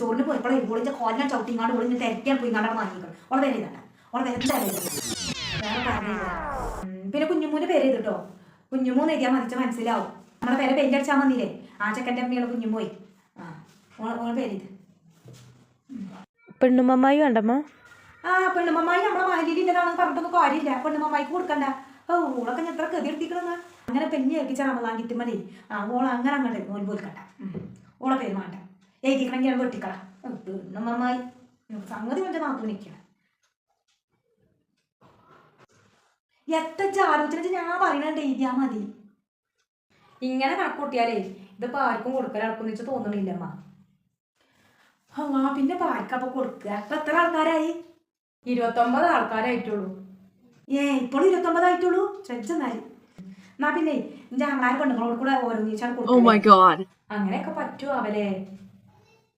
ചോറിന് പോയപ്പോഴേ ഓളിന്റെ കോലിനെ ചവിട്ടിങ്ങാണ്ട് ഓളിഞ്ഞ് തിരക്കാൻ പോയിങ്ങാണ്ടാണ് വാങ്ങിക്കണം. ഓളെ പേര് ചെയ്തണ്ട, ഓളെ പേര് വേറെ പറഞ്ഞില്ല. പിന്നെ കുഞ്ഞുമൂന്റെ പേര് ചെയ്തിട്ടോ, കുഞ്ഞുമൂന്ന് എഴുതിയാൽ മതിച്ച മനസ്സിലാവും. നമ്മളെ പേരെ പെയിന്റ് അടിച്ചാൽ മതിയില്ലേ, ആ ചെക്കൻ്റെ അമ്മയാണ് കുഞ്ഞുമോയി. ആ ഓളെ പേര് ചെയ്ത്. പെണ്ണുമ്മമായി വേണ്ടമ്മ. ആ പെണ്ണുമ്മമായി നമ്മളെ മാലിന്യതാണെന്ന് പറഞ്ഞിട്ടൊന്നും കാര്യമില്ല. പെണ്ണുമ്മമായിക്ക് കൊടുക്കണ്ട. ഓ ഓളൊക്കെ ഞാൻ എത്ര ഗതി എടുത്തിക്കണെന്ന് അങ്ങനെ പെഞ്ഞ് ഏൽപ്പിച്ച റമദാൻ കിട്ടുമ്പോഴേ ഓളെ അങ്ങനെ അങ്ങോട്ട് നോൻ പോൽക്കണ്ട. ഓളെ പേര് വേണ്ട, എഴുതിക്കണമെങ്കിൽ അത് വെട്ടിക്കള. പെണ്ണുമ്മമായി സംഗതി കൊഞ്ചം നാത്തു നിൽക്കണം. എത്ര ആലോചന ഞാൻ പറയണുണ്ട്, എഴുതിയാ മതി. ഇങ്ങനെ കണക്കൂട്ടിയാലേ ഇതിപ്പോ ആർക്കും കൊടുക്കലാർക്കും വെച്ച് തോന്നണില്ലമ്മ. ആ പിന്നെ ആർക്കപ്പൊ കൊടുക്കുക? അപ്പൊ എത്ര ആൾക്കാരായി? 29 ആൾക്കാരായിട്ടുള്ളൂ. ഇപ്പോഴും 29 ആയിട്ടുള്ളൂ. ശ്രദ്ധിച്ചെന്നാല് എന്നാ പിന്നെ എന്റെ ആങ്ങളാരെ പെണ്ണുങ്ങളോട് കൂടെ ഓരോ നീച്ചാണ് കൊടുക്കുന്നത്. അങ്ങനെയൊക്കെ പറ്റുമോ അവരെ?